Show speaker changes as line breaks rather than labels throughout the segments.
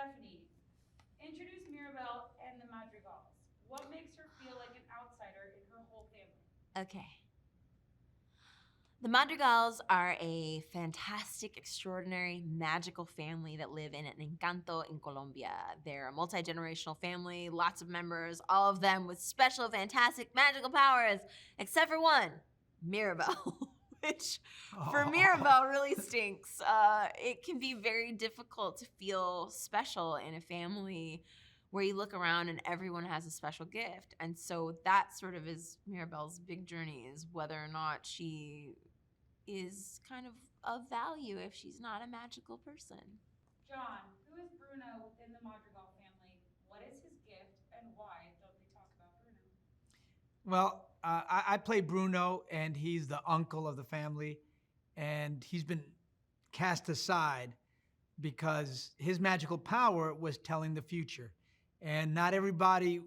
Stephanie, introduce Mirabelle and the Madrigals. What makes her feel like an outsider in her whole family?
Okay. The Madrigals are a fantastic, extraordinary, magical family that live in Encanto in Colombia. They're a multi-generational family, lots of members, all of them with special, fantastic, magical powers, except for one, Mirabelle, which for Mirabelle really stinks. It can be very difficult to feel special in a family where you look around and everyone has a special gift. And so that sort of is Mirabelle's big journey, is whether or not she is kind of value if she's not a magical person.
John, who is Bruno within the Madrigal family? What is his gift and why don't they talk about Bruno?
Well, I play Bruno, and he's the uncle of the family, and he's been cast aside because his magical power was telling the future, and not everybody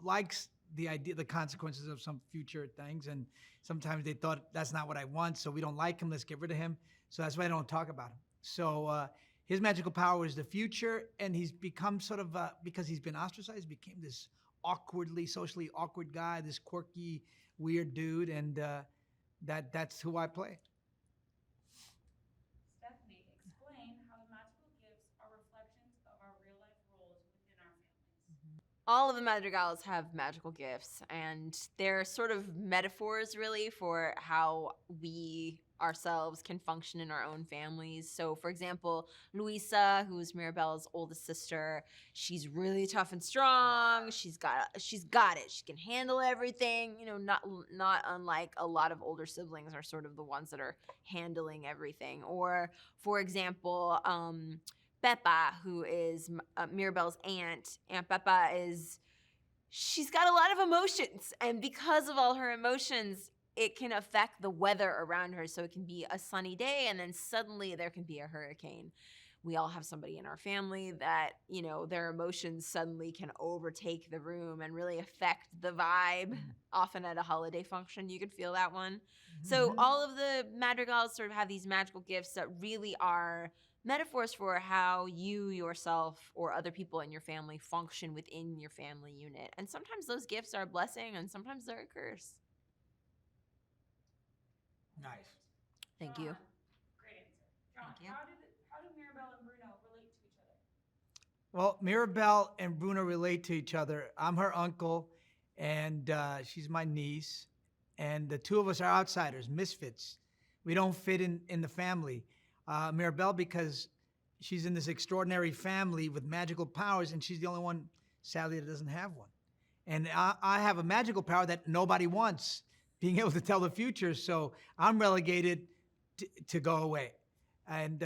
likes the idea, the consequences of some future things, and sometimes they thought that's not what I want, so we don't like him. Let's get rid of him. So that's why I don't talk about him. So his magical power is the future, and he's become sort of because he's been ostracized, became this awkwardly, socially awkward guy, this quirky, weird dude, and that's who I play.
Stephanie, explain how the magical gifts are reflections of our real life roles within our families.
All of the Madrigals have magical gifts, and they're sort of metaphors, really, for how we ourselves can function in our own families. So, for example, Luisa, who's Mirabelle's oldest sister, she's really tough and strong. She's got it. She can handle everything. You know, not unlike a lot of older siblings are sort of the ones that are handling everything. Or, for example, Peppa, who is Mirabelle's aunt. Aunt Peppa she's got a lot of emotions, and because of all her emotions, it can affect the weather around her. So it can be a sunny day, and then suddenly there can be a hurricane. We all have somebody in our family that, their emotions suddenly can overtake the room and really affect the vibe. Often at a holiday function, you could feel that one. So all of the Madrigals sort of have these magical gifts that really are metaphors for how you yourself or other people in your family function within your family unit. And sometimes those gifts are a blessing, and sometimes they're a curse.
Nice.
Thank
John,
you.
great answer. John,
Thank you.
how do Mirabelle and Bruno relate to each other?
Well, Mirabelle and Bruno relate to each other. I'm her uncle, and she's my niece. And the two of us are outsiders, misfits. We don't fit in the family. Mirabelle, because she's in this extraordinary family with magical powers, and she's the only one, sadly, that doesn't have one. And I have a magical power that nobody wants, being able to tell the future. So I'm relegated to go away. And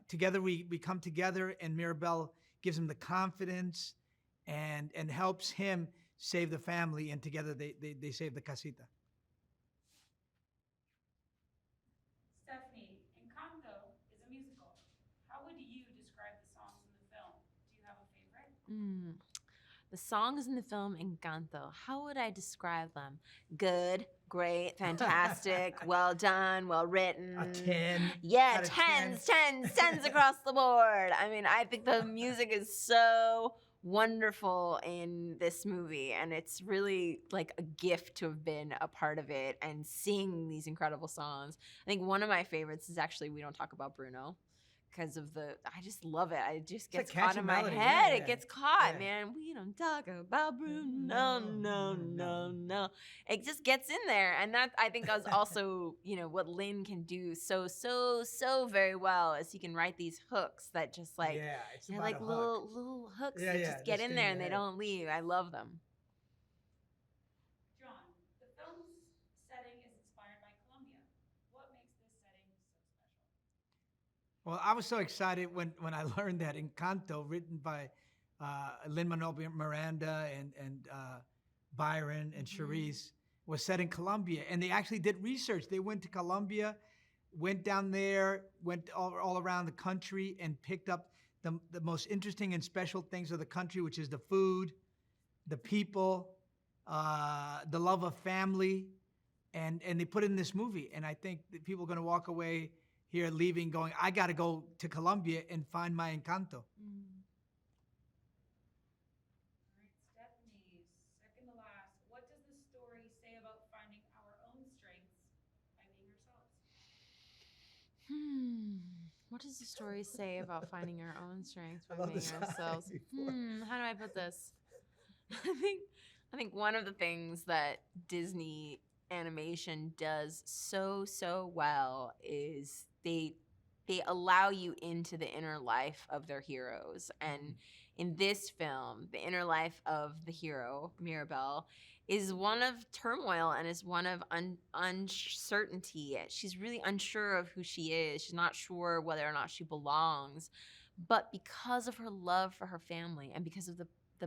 together we come together, and Mirabelle gives him the confidence and helps him save the family, and together they save the casita.
Stephanie, Encanto is a musical. How would you describe the songs in the film? Do you have a favorite?
The songs in the film Encanto, how would I describe them? Good, great, fantastic, well done, well written.
A 10.
Yeah,
Out of
10s across the board. I mean, I think the music is so wonderful in this movie, and it's really like a gift to have been a part of it and sing these incredible songs. I think one of my favorites is actually We Don't Talk About Bruno, because of I just love it. It just gets caught in my head. It gets caught, man. We don't talk about Bruno, no. It just gets in there, and that, I think, is also what Lin can do so very well, is he can write these hooks that just
it's
they're
about
like
a hook.
little hooks that just get in there and they don't leave. I love them.
John, the film's setting is inspired by Colombia. What makes this setting so special?
Well, I was so excited when I learned that Encanto, written by Lin-Manuel Miranda and Byron and Charisse, was set in Colombia. And they actually did research. They went to Colombia, went down there, went all around the country, and picked up the most interesting and special things of the country, which is the food, the people, the love of family, and they put it in this movie. And I think that people are going to walk away here leaving going, I got to go to Colombia and find my Encanto.
What does the story say about finding our own strength
I
by
love
being
this
ourselves?
before.
How do I put this? I think one of the things that Disney animation does so well is they allow you into the inner life of their heroes. And in this film, the inner life of the hero, Mirabelle, is one of turmoil and is one of uncertainty. She's really unsure of who she is. She's not sure whether or not she belongs. But because of her love for her family and because of the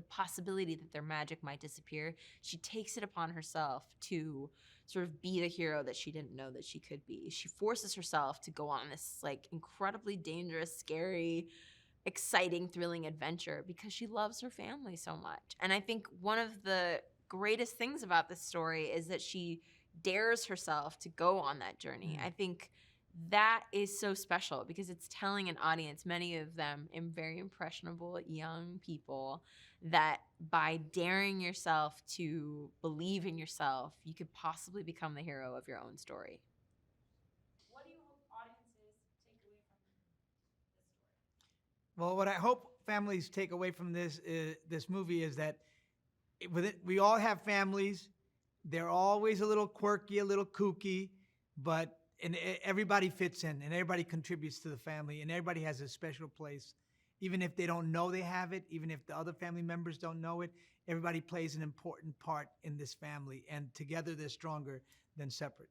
possibility that their magic might disappear, she takes it upon herself to sort of be the hero that she didn't know that she could be. She forces herself to go on this like incredibly dangerous, scary, exciting, thrilling adventure because she loves her family so much. And I think one of the greatest things about this story is that she dares herself to go on that journey. I think that is so special because it's telling an audience, many of them very impressionable young people, that by daring yourself to believe in yourself, you could possibly become the hero of your own story.
What do you hope audiences take away from this story?
Well, what I hope families take away from this movie is that we all have families. They're always a little quirky, a little kooky, but everybody fits in and everybody contributes to the family and everybody has a special place. Even if they don't know they have it, even if the other family members don't know it, everybody plays an important part in this family, and together they're stronger than separate.